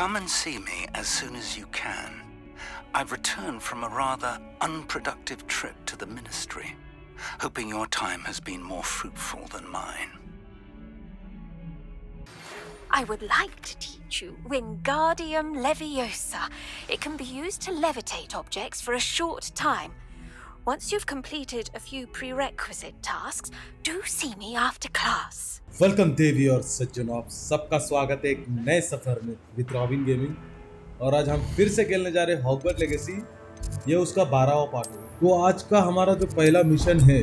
Come and see me as soon as you can. I've returned from a rather unproductive trip to the Ministry, hoping your time has been more fruitful than mine. I would like to teach you Wingardium Leviosa. It can be used to levitate objects for a short time. Once you've completed a few prerequisite tasks, do see me after class. Welcome देवी और सज्जनों, आप सबका स्वागत है एक नए सफर में विद रॉबिन गेमिंग। और आज हम फिर से खेलने जा रहे हैं हॉगवर्ट्स लेगेसी। ये उसका 12वां पार्ट है। तो आज का हमारा जो पहला मिशन है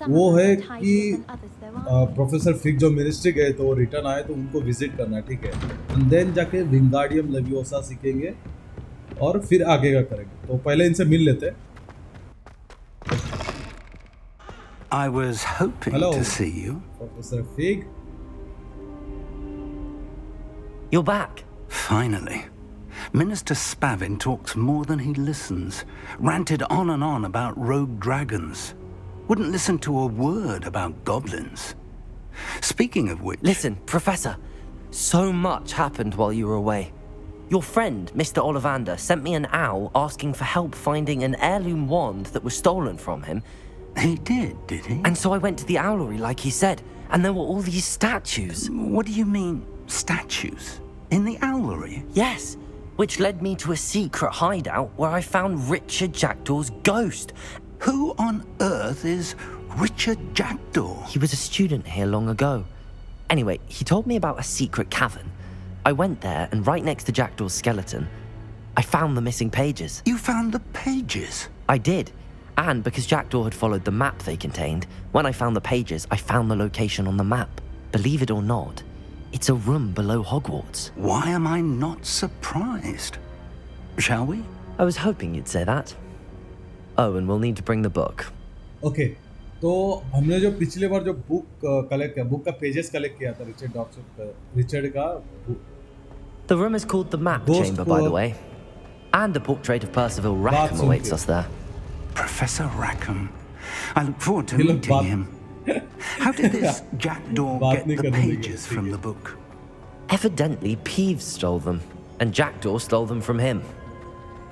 वो है कि प्रोफेसर फिग जो मिनिस्ट्री गए तो रिटर्न आए तो उनको विजिट करना है, ठीक है। एंड देन जाके विंगार्डियम लेवियोसा सीखेंगे और फिर आगे का करेंगे। तो पहले इनसे मिल लेते हैं। I was hoping to see you. Professor Fig. You're back. Finally. Minister Spavin talks more than he listens. Ranted on and on about rogue dragons. Wouldn't listen to a word about goblins. Speaking of which... Listen, Professor. So much happened while you were away. Your friend, Mr. Ollivander, sent me an owl asking for help finding an heirloom wand that was stolen from him. He did he? And so I went to the owlery like he said, and there were all these statues. What do you mean, statues? In the owlery? Yes, which led me to a secret hideout where I found Richard Jackdaw's ghost. Who on earth is Richard Jackdaw? He was a student here long ago. Anyway, he told me about a secret cavern. I went there, and right next to Jackdaw's skeleton, I found the missing pages. You found the pages? I did. And because Jackdaw had followed the map they contained, when I found the pages, I found the location on the map. Believe it or not, it's a room below Hogwarts. Why am I not surprised? Shall we? I was hoping you'd say that. Oh, and we'll need to bring the book. Okay, तो हमने जो पिछले बार जो book collect किया, book का pages collect किया था Richard का The room is called the Map Chamber, by the way. And a portrait of Percival Rackham awaits us there. Professor Rackham. I look forward to meeting him. How did this Jackdaw get the pages from the book? Evidently, Peeves stole them, and Jackdaw stole them from him.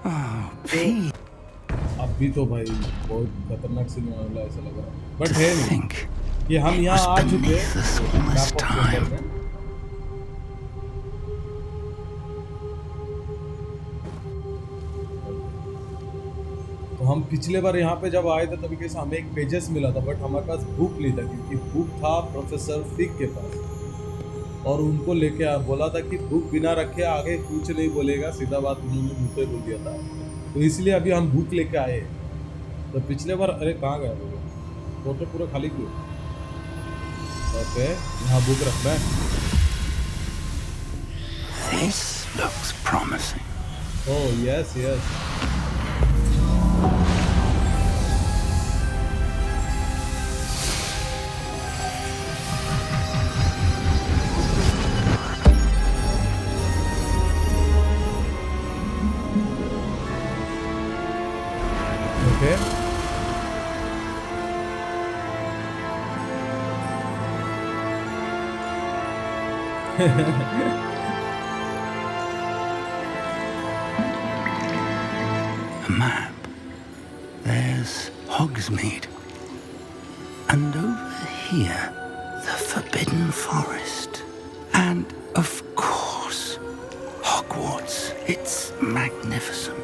Oh, Peeves. अभी तो भाई बहुत खतरनाक scene होने वाला ऐसा लग रहा है। बट है नहीं कि हम यहाँ आ चुके हैं। तो हम पिछले बार यहाँ पे जब आए थे तभी कैसे हमें एक पेजेस मिला था, बट हमारे पास बुक नहीं था क्योंकि बुक था प्रोफेसर फिग के पास और उनको लेके बोला था कि बुक बिना रखे आगे कुछ नहीं बोलेगा, सीधा बात उन्होंने मुँह पे बोल दिया था। तो इसलिए अभी हम बुक लेके आए। तो पिछले बार अरे कहाँ गया फोटो पूरा खाली क्यों? ओके, यहाँ बुक रखना है। This looks promising. Oh yes, yes. Okay. A map. There's Hogsmeade. And over here, the Forbidden Forest. And, of course, Hogwarts. It's magnificent.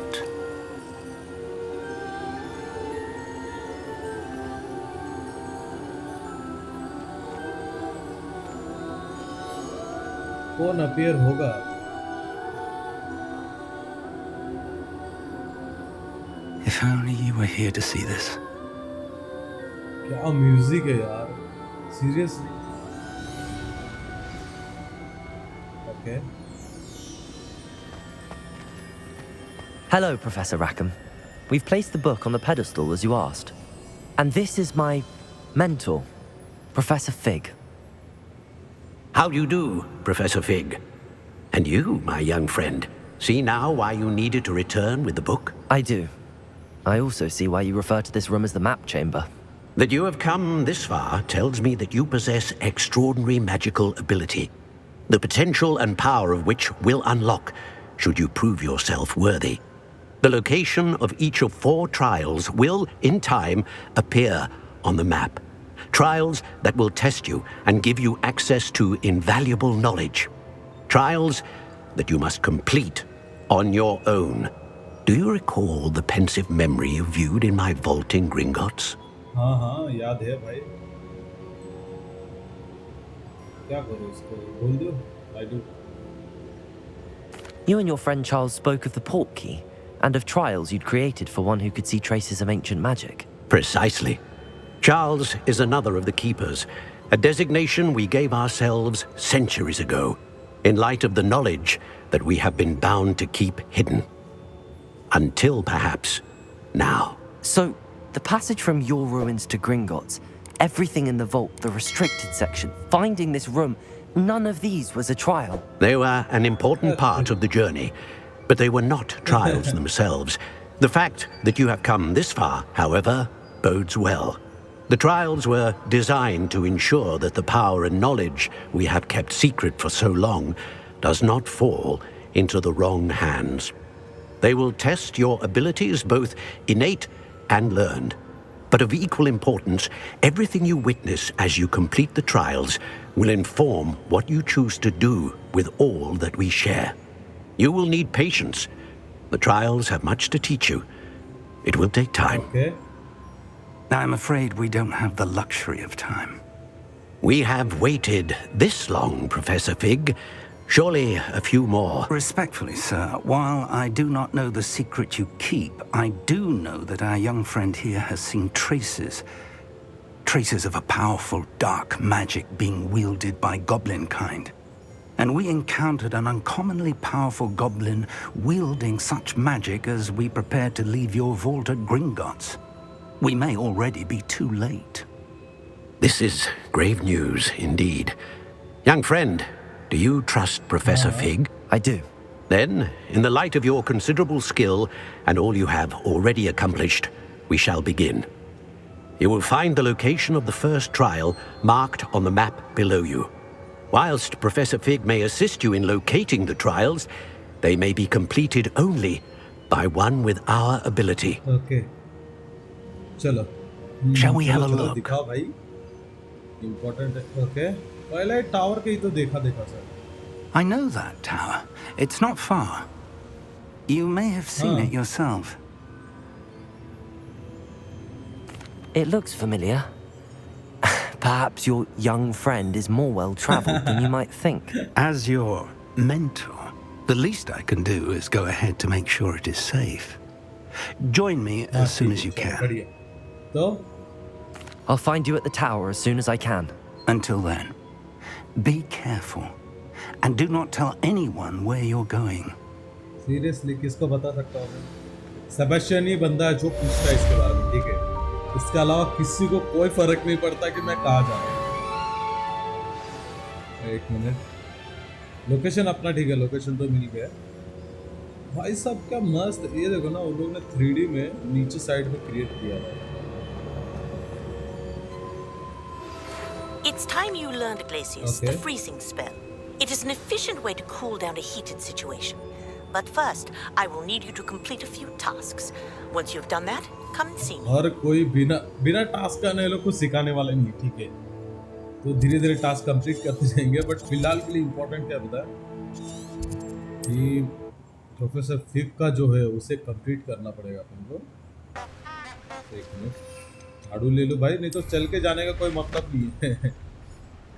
कौन अपीयर होगा? If only you were here to see this. क्या music है यार, seriously. Okay. Hello, Professor Rackham. We've placed the book on the pedestal as you asked. And this is my mentor, Professor Fig. How do you do, Professor Fig? And you, my young friend, see now why you needed to return with the book? I do. I also see why you refer to this room as the Map Chamber. That you have come this far tells me that you possess extraordinary magical ability. the potential and power of which will unlock should you prove yourself worthy. The location of each of 4 trials will, in time, appear on the map. Trials that will test you and give you access to invaluable knowledge. Trials that you must complete on your own. Do you recall the pensive memory you viewed in my vault in Gringotts? हाँ याद है भाई. क्या करूँ इसको? बोल दो. I do. You and your friend Charles spoke of the port key and of trials you'd created for one who could see traces of ancient magic. Precisely. Charles is another of the keepers, a designation we gave ourselves centuries ago, in light of the knowledge that we have been bound to keep hidden. Until perhaps now. So, the passage from your ruins to Gringotts, everything in the vault, the restricted section, finding this room, none of these was a trial. They were an important part of the journey, but they were not trials themselves. The fact that you have come this far, however, bodes well. The trials were designed to ensure that the power and knowledge we have kept secret for so long does not fall into the wrong hands. They will test your abilities, both innate and learned. But of equal importance, everything you witness as you complete the trials will inform what you choose to do with all that we share. You will need patience. The trials have much to teach you. It will take time. Okay. I'm afraid we don't have the luxury of time. We have waited this long, Professor Fig. Surely a few more. Respectfully, sir, while I do not know the secret you keep, I do know that our young friend here has seen traces of a powerful dark magic being wielded by goblin kind. And we encountered an uncommonly powerful goblin wielding such magic as we prepare to leave your vault at Gringotts. We may already be too late. This is grave news indeed. Young friend, do you trust Professor Fig? I do. Then, in the light of your considerable skill and all you have already accomplished, we shall begin. You will find the location of the first trial marked on the map below you. Whilst Professor Fig may assist you in locating the trials, they may be completed only by one with our ability. Okay. चलो. Shall we have a चलो, look? दिखाओ भाई. Important है. Okay. Twilight Tower के ही तो देखा sir. I know that tower. It's not far. You may have seen it yourself. It looks familiar. Perhaps your young friend is more well-traveled than you might think. As your mentor, the least I can do is go ahead to make sure it is safe. Join me as soon as you can. बढ़िया. तो I'll find you at the tower as soon as I can. Until then, be careful and do not tell anyone where you're going. Seriously किसको बता सकता हूँ? Sebastian ही बंदा है जो पूछता है इसके बारे में, ठीक है? इसके अलावा किसी को कोई फर्क नहीं पड़ता कि मैं कहाँ जा रहा हूँ. एक मिनट. लोकेशन अपना ठीक है, लोकेशन तो मिल गया. भाई साहब क्या मस्त. ये देखो ना, उन लोगों ने 3D में नीचे साइड में क्रिएट किया है. It's time you learned Glacius, the freezing spell. It is an efficient way to cool down a heated situation. But first, I will need you to complete a few tasks. Once you've done that, come and see me. और कोई बिना task का ये लोग को सिखाने वाले नहीं, ठीक है? तो धीरे-धीरे टास्क कंप्लीट करते जाएंगे. बट फिलहाल के लिए इम्पोर्टेंट क्या पता है कि प्रोफेसर फिग का जो है उसे कंप्लीट करना पड़ेगा अपन को. एक मिनट. झाड़ू ले लो भाई, नहीं तो चल के जाने का कोई मतलब नहीं है.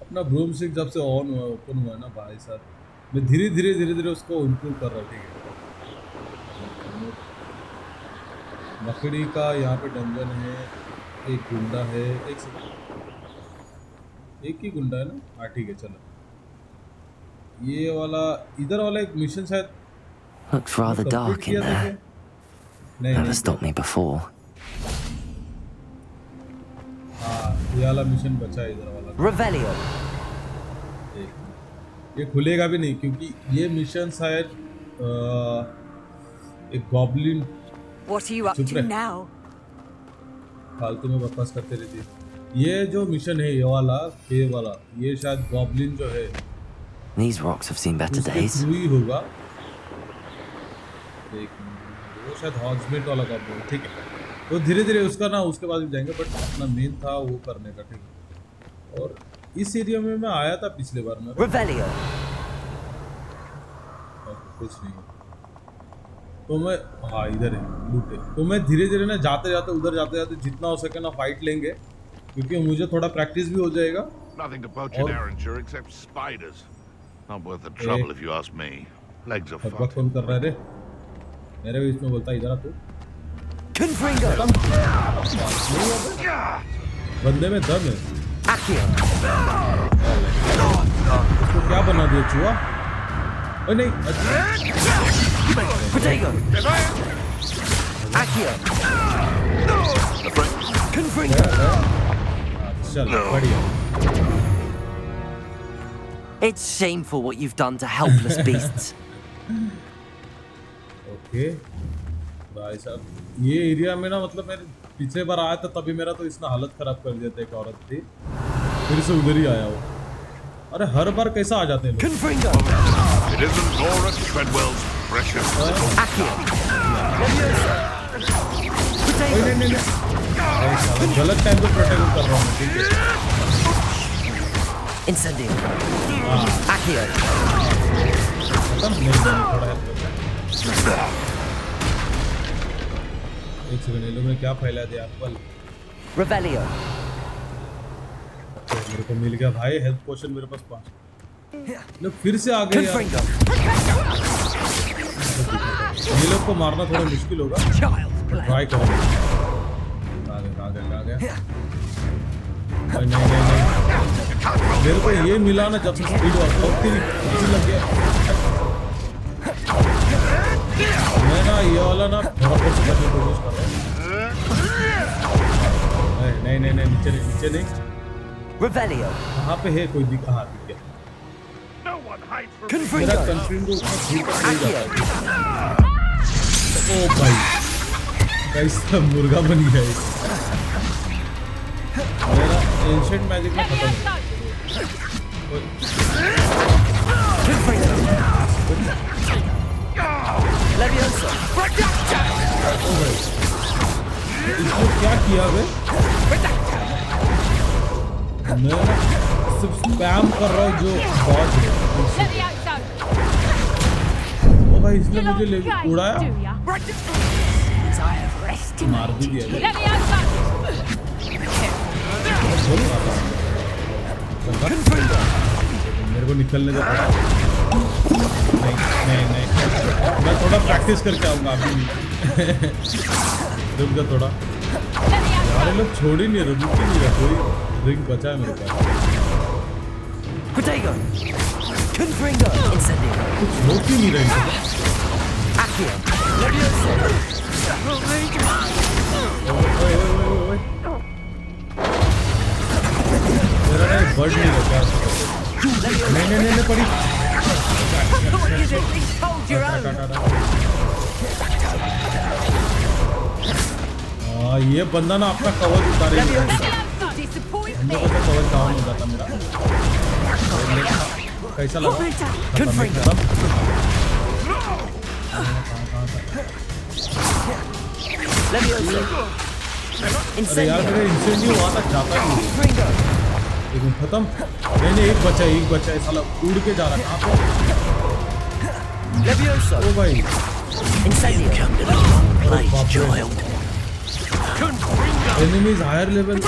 अपना ब्रूम स्टिक जब से ऑन हुआ, ओपन हुआ है ना भाई साहब, मैं धीरे धीरे उसको इम्प्रूव कर रहा हूँ, ठीक है? मकड़ी का यहाँ पे डंजन है, एक गुंडा है, एक ही गुंडा है ना? हाँ ठीक है, चलो. ये वाला इधर वाला एक मिशन शायद Looks rather dark in there. Never stopped me before. ये वाला मिशन बचा है इधर वाला. Revelio. ये खुलेगा भी नहीं क्योंकि ये मिशन शायद एक goblin. What are you up to now? फालतू में बकवास करते रहती है. ये जो मिशन है ये वाला, ये शायद गॉब्लिन जो है These rocks have seen better days. ही होगा। वो शायद हॉग्समीड वाला काम है, ठीक है। तो धीरे धीरे उसका ना उसके बाद भी जाएंगे, बट अपना मेन था वो करने का, ठीक है। और इस एरिया में मैं आया था पिछले बार ना। Revelio. कुछ नहीं तो मैं हाँ इधर है लूटे। तो मैं धीरे धीरे ना जाते जाते उधर जाते जाते जितना हो सके ना फाइट लेंगे, क्योंकि मुझे थोड़ा प्रैक्टिस भी हो जाएगा। Nothing to poach in Arranger except spiders. Not worth the trouble if you ask me. Legs are fucked. कौन कर रहा है रे? मेरे भी इसमें बोलता इधर आ तू। Confringo. बंदे में दम है। Accio. इसको क्या बना दिया चूहा? ओ नहीं। Protego. Accio. Confringo. चल बढ़िया। It's shameful what you've done to helpless beasts. Okay भाई साहब, ये एरिया में ना मतलब मैं पिछले बार आया था तभी मेरा तो इसने हालत खराब कर दिया था। एक औरत थी, फिर से उधर ही आया वो। अरे हर बार कैसा आ जाते हैं लोग? Confringo. It isn't Laura Treadwell's precious little Accio. नहीं गलत टाइम पे प्रोटेक्ट कर रहा हूँ, ठीक है। Incendio. Accio. खत्म नहीं थोड़ा हेल्प करना। एक सेकंड, ये लोग ने क्या फैला दिया एप्पल? Revelio. मेरे को मिल गया भाई हेल्थ पोशन, मेरे पास 5। लोग फिर से आ गए यार। Confringo. ये लोग को मारना थोड़ा मुश्किल होगा, ट्राई करेंगे। आ गया। नहीं मेरे को ये मिला ना जब से स्पीड लग गया। मैं ना ये वाला ना थोड़ा कोशिश करने की कोशिश कर रहा हूँ। नहीं नीचे नहीं। Revelio. कहाँ पे है कोई दिख? हाँ दिख गया। Confringo. मेरा कंफ्रिंगो उतना दूर तक नहीं जाता। ओ भाई कैसा मुर्गा बन गया है। मेरा एंशिएंट मैजिक में खत्म हो गया। Leviosa. ओ भाई इसने क्या किया बे? मैं सिर्फ स्पैम कर रहा हूँ जो बॉस है। ओ भाई इसने मुझे ले उड़ाया, मार भी दिया। मेरे को निकलने दो। नहीं मैं थोड़ा प्रैक्टिस करके आऊँगा अभी। रुक जा थोड़ा यार, ये लोग छोड़ ही नहीं रहे, रुक ही नहीं रहा। कोई ड्रिंक बचा है मेरे पास। Protego. Confringo. Incendio. कुछ रोक ही नहीं रहे। Accio. Leviosa. मेरा ना बर्ड नहीं रखा। नहीं पड़ी। ये बंदा ना अपना कवर उतारे। हम लोग का कवर डाउन हो जाता मेरा। कैसा लगा? अरे यार मेरा इंसेंडियो वहाँ तक जाता ही नहीं। लेकिन खत्म। नहीं एक बचा है साला उड़ के जा रहा है। कहाँ पे? ओ भाई एनिमीज हायर लेवल।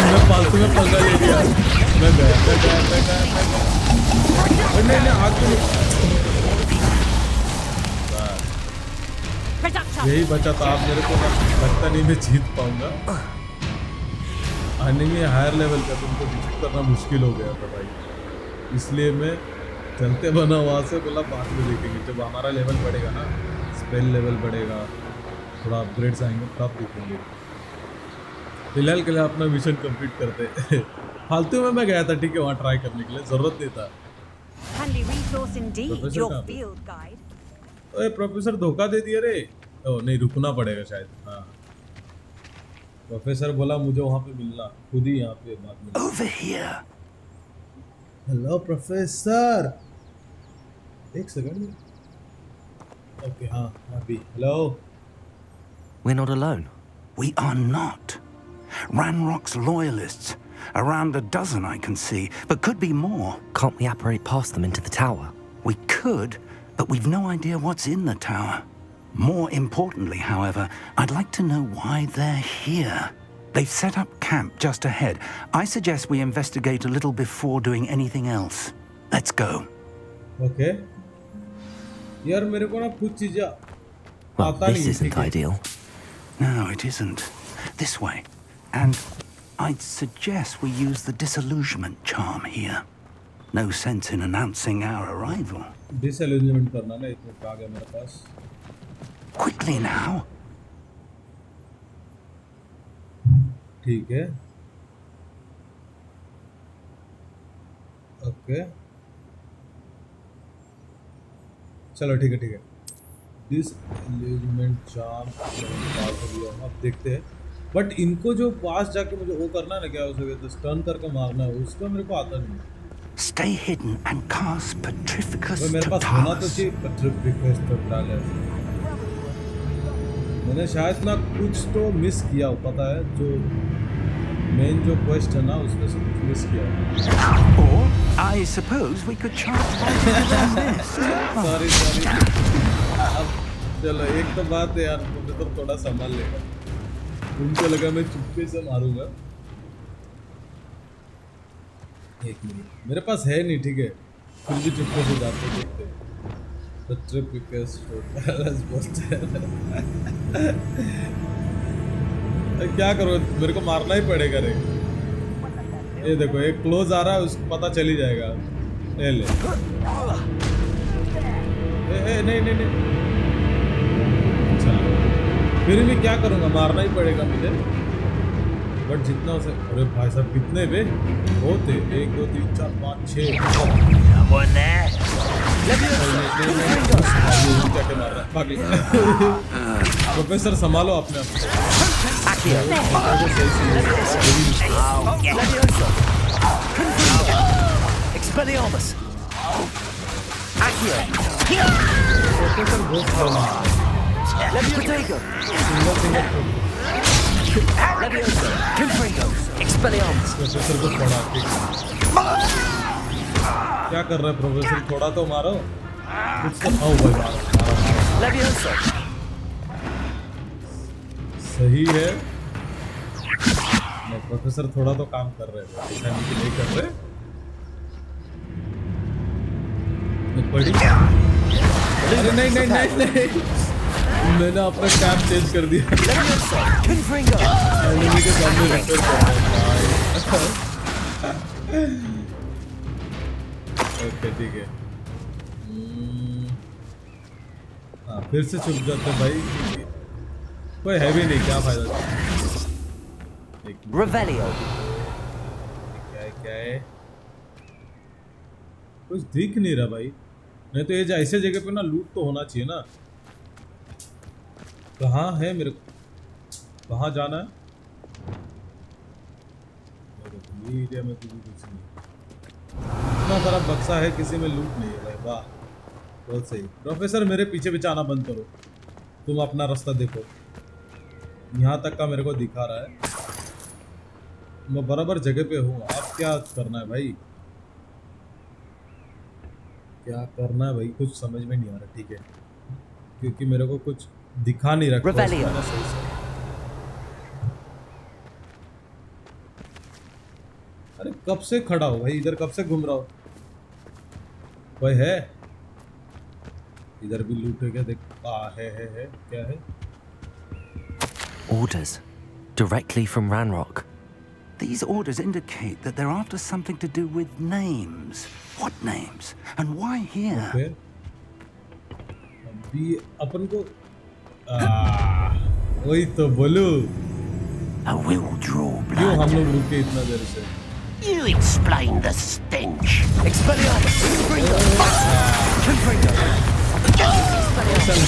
मैं फालतू में पंगा ले लिया। मैं गया। नहीं आगे यही बचा था। आप मेरे को लगता नहीं मैं जीत पाऊंगा। एनिमी हायर लेवल का तुमको डिफीट करना मुश्किल हो गया था भाई, इसलिए मैं चलते बना वहाँ से। बोला बाद में देखेंगे जब हमारा लेवल बढ़ेगा ना, स्पेल लेवल बढ़ेगा, थोड़ा अपग्रेड्स आएंगे तब देखेंगे। फिलहाल के लिए अपना मिशन कंप्लीट करते। फालतू में मैं गया था, ठीक है, वहाँ ट्राई करने के लिए, जरूरत नहीं था। ओए प्रोफेसर धोखा दे दिया रे। ओ नहीं रुकना पड़ेगा शायद। हाँ प्रोफेसर बोला मुझे वहाँ पे मिलना, खुद ही यहाँ पे बात मिला। Over here. हेलो प्रोफेसर, एक सेकंड। ओके हाँ अभी hello. We're not alone. We are not. Ranrock's loyalists. Around a dozen I can see, but could be more. Can't we apparate past them into the tower? We could, but we've no idea what's in the tower. More importantly, however, I'd like to know why they're here. They've set up camp just ahead. I suggest we investigate a little before doing anything else. Let's go. Okay. यार मेरे को ना कुछ चीजें Well, आता this नहीं, isn't ठीक है? ideal. No, it isn't. This way. And I'd suggest we use the disillusionment charm here. No sense in announcing our arrival. Disillusionment करना ना, इतने आ गया मेरे पास। Quickly now. ठीक है। ओके चलो ठीक है। डिसइल्यूजनमेंट चार्म अब देखते हैं। बट इनको जो पास जाके मुझे वो करना है ना, क्या उसे तो स्टन करके मारना है, उसका मेरे को आता नहीं। Stay hidden and cast Petrificus मेरे पास होना तो Totalis. चाहिए Petrificus Totalis। मैंने शायद ना कुछ तो मिस किया हो, पता है, जो मेन जो क्वेस्ट है ना उसमें से कुछ मिस किया। Or I suppose we could charge this. Sorry अब चलो एक तो बात है यार, मुझे तो थोड़ा संभाल लेगा। उनको लगा मैं चुपके से मारूंगा। एक मिनट, मेरे पास है नहीं, ठीक है, फिर भी चुपके से जाते देखते हैं। तो ट्रिप विकेस बोलते हैं। क्या करो, मेरे को मारना ही पड़ेगा रे। ये देखो एक क्लोज आ रहा है, उसको पता चल ही जाएगा। ले नहीं अच्छा, फिर भी क्या करूँगा, मारना ही पड़ेगा मुझे। बट जितना उसे, अरे भाई साहब कितने बे होते, 1 2 3 4 5 6 प्रोफेसर संभालो अपने आप। Expelliarmus! Accio! Leviosa! Leviosa! Confringo! Expelliarmus! Professor को थोड़ा क्या कर रहा है प्रोफेसर, थोड़ा तो मारो कुछ तो। आओ भाई मारो। Leviosa! सही है, नहीं प्रोफेसर थोड़ा तो काम कर रहे हैं, ऐसा नहीं कि नहीं कर रहे। पढ़ी, अरे नहीं, मैंने अपना टैब चेंज कर दिया। एनिमी के सामने रिपेयर कर रहा है। ओके ठीक है। हाँ फिर से छुप जाते भाई, कोई है भी नहीं, क्या फायदा। Revelio! क्या है कुछ दिख नहीं रहा भाई, नहीं तो ये ऐसे जगह पे ना लूट तो होना चाहिए ना। कहाँ है मेरे को, कहाँ जाना है? ये एरिया में कुछ नहीं, इतना सारा बक्सा है, किसी में लूट नहीं है भाई। वाह बहुत सही। प्रोफेसर मेरे पीछे पीछे आना बंद करो, तुम अपना रास्ता देखो। यहाँ तक का मेरे को दिखा रहा है, मैं बराबर जगह पे हूँ। आप क्या करना है भाई, क्या करना है भाई, कुछ समझ में नहीं आ रहा। ठीक है, क्योंकि मेरे को कुछ दिखा नहीं रखा सही से। अरे कब से खड़ा हो भाई, इधर कब से घूम रहा हो? कोई है इधर भी लूट है क्या? देख है क्या है? Orders directly from Ranrock. These orders indicate that they're after something to do with names. What names? And why here? Okay. अभी अपन को वही तो बोलू, I will draw क्यों blood. हम लोग रुके इतना देर से? You explain the stench. Expelliarmus! Confringo!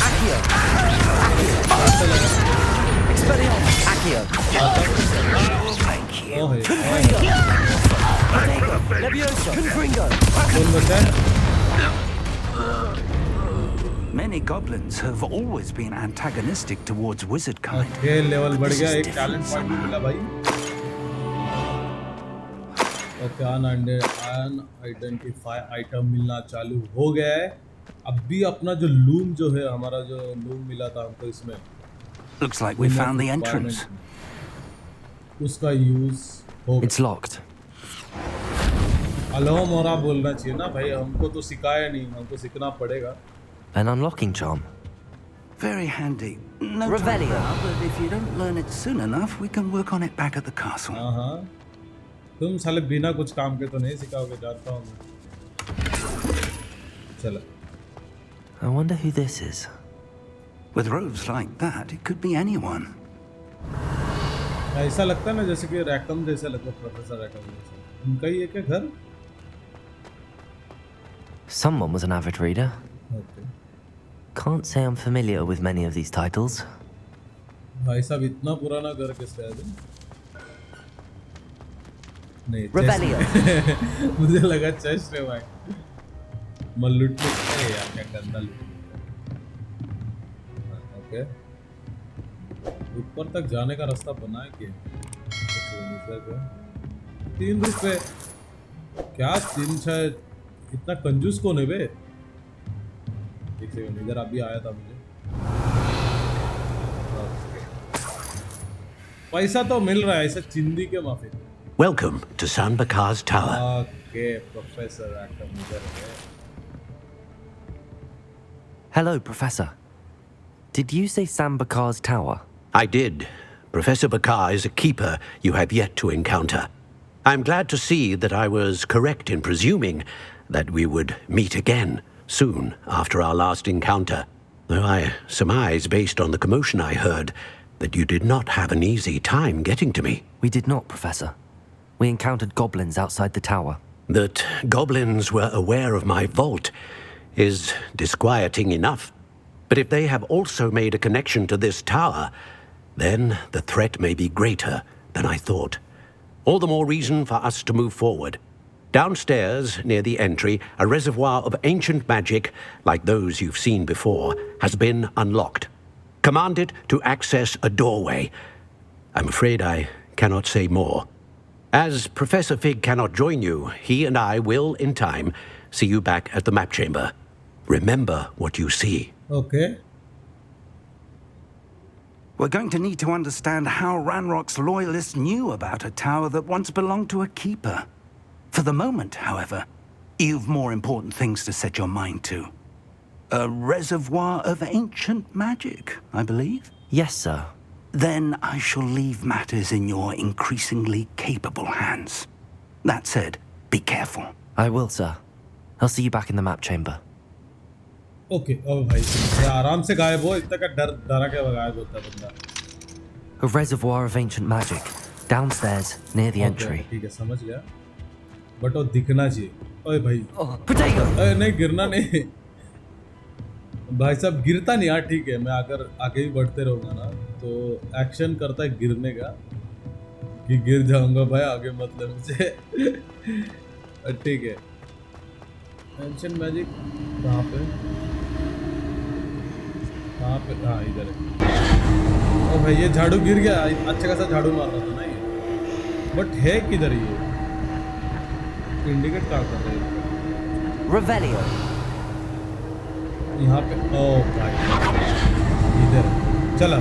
Accio! Expelliarmus! Accio! Thank you. Oh, Confringo! Protego! Leviosa! Confringo! कौन बचा है? Many goblins have always been antagonistic towards wizard kind. Okay, level but बढ़ this गया, is एक different talent point somehow. मिला भाई. Okay, unidentified item मिलना चालू हो गया है. अब भी अपना जो लूम जो है, हमारा जो लूम मिला था हमको इसमें. Looks like we found the entrance. उसका यूज होगा. It's locked. अलो मोरा बोलना चाहिए ना भाई, हमको तो सिखाया नहीं, हमको सीखना पड़ेगा. An unlocking charm. Very handy. No Revelio. time now, but if you don't learn it soon enough, we can work on it back at the castle. हाँ. तुम साले बिना कुछ काम के तो नहीं सिखाओगे, जानता हूँ मैं. चलो. I wonder who this is. With robes like that, it could be anyone. ऐसा लगता है ना जैसे कि रैकम जैसा लगता है, प्रोफेसर रैकम जैसा. उनका ही है क्या घर? Someone was an avid reader. Okay. Can't say I'm familiar with many of these titles. भाई साहब इतना पुराना घर किसका है? नहीं. Revelio. मुझे लगा चेस्ट है भाई. मल्लुट है यार, क्या गंदा लूट. ओके. ऊपर तक जाने का रास्ता बना है क्या? 3 रुपए. क्या 3 शायद? इतना कंजूस कौन है बे? एक सेकंड, इधर अभी आया था मुझे. पैसा तो मिल रहा है ऐसा चिंदी के माफी. Welcome to San Bakar's Tower. Okay, professor आकम इधर है. Hello, Professor. Did you say San Bakar's Tower? I did. Professor Bakar is a keeper you have yet to encounter. I'm glad to see that I was correct in presuming that we would meet again soon after our last encounter, though I surmise, based on the commotion I heard, that you did not have an easy time getting to me. We did not, Professor. We encountered goblins outside the tower. That goblins were aware of my vault is disquieting enough. But if they have also made a connection to this tower, then the threat may be greater than I thought. All the more reason for us to move forward. Downstairs, near the entry, a reservoir of ancient magic, like those you've seen before, has been unlocked. Command it to access a doorway. I'm afraid I cannot say more. As Professor Fig cannot join you, he and I will, in time, see you back at the map chamber. Remember what you see. Okay. We're going to need to understand how Ranrock's loyalists knew about a tower that once belonged to a keeper. For the moment, however, you've more important things to set your mind to. A reservoir of ancient magic, I believe? Yes, sir. Then I shall leave matters in your increasingly capable hands. That said, be careful. I will, sir. I'll see you back in the map chamber. Okay. ओ भाई ये आराम से गायब हो, इतना का डरा के गायब होता है बंदा. A reservoir of ancient magic, downstairs, near the entry. ठीक है, समझ गया. बट वो दिखना चाहिए. ओए भाई. Potato! नहीं गिरना नहीं. भाई साहब गिरता नहीं यार, ठीक है. मैं अगर आगे भी बढ़ते रहूँगा ना तो एक्शन करता है गिरने का कि गिर जाऊंगा भाई, आगे मतलब मुझे. ठीक है. एंशिएंट मैजिक कहाँ पे? कहाँ पे? हाँ इधर है. ओ भाई ये झाड़ू गिर गया. अच्छा खासा झाड़ू मार रहा था ना ये. बट है किधर ये? इंडिकेट कहाँ कर रहे हैं? Revelio. यहाँ पे. ओ भाई इधर. चला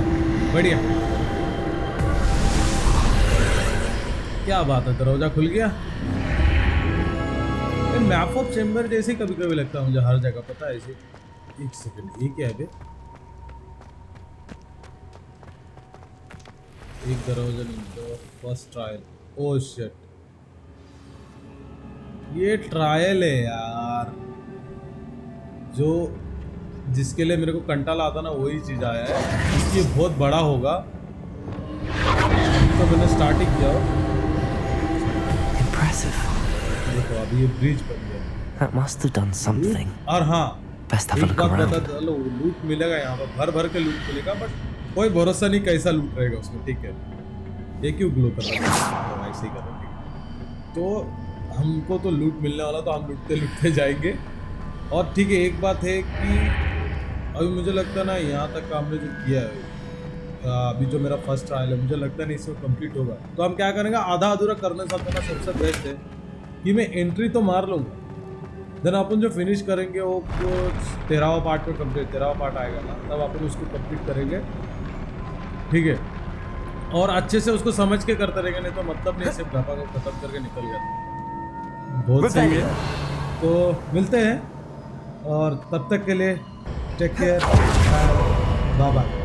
बढ़िया. क्या बात है, दरवाजा खुल गया. मैप ऑफ चेम्बर जैसे कभी कभी लगता है मुझे हर जगह. पता है ऐसे. एक सेकंड, ये क्या है बे? एक दरवाजा नहीं, फर्स्ट ट्रायल. ओह शिट, ये ट्रायल है यार. जो जिसके लिए मेरे को कंटाला आता ना वही चीज आया है. ये बहुत बड़ा होगा तो मैंने स्टार्ट ही किया. Impressive. देखो अभी ये ब्रिज बन गया. That must have done something. और हाँ, Best have a एक look बात around. बता चलो, लूट मिलेगा यहाँ पर, भर भर के लूट मिलेगा. बट कोई भरोसा नहीं कैसा लूट रहेगा उसमें. ठीक है, ये क्यों ग्लो कर रहा है? ऐसे ही कर रहा है. तो हमको तो लूट मिलने वाला, तो हम लूटते लूटते जाएंगे। और ठीक है, एक बात है कि अभी मुझे लगता है ना यहाँ तक का हमने जो किया है, अभी जो मेरा फर्स्ट ट्रायल है, मुझे लगता नहीं इसमें कंप्लीट होगा। तो हम क्या करेंगे, आधा अधूरा करने से अपना सबसे बेस्ट है कि मैं एंट्री तो मार लूँगा, देन अपन जो फिनिश करेंगे वो कुछ 13वां पार्ट में कंप्लीट, 13वां पार्ट आएगा ना, तब अपन उसको कंप्लीट करेंगे, ठीक है। और अच्छे से उसको समझ के करते रहेंगे, नहीं तो मतलब नहीं सिर्फ घपा को खत्म करके निकल गया। बहुत सही है, तो मिलते हैं और तब तक के लिए टेक केयर, बाय बाय।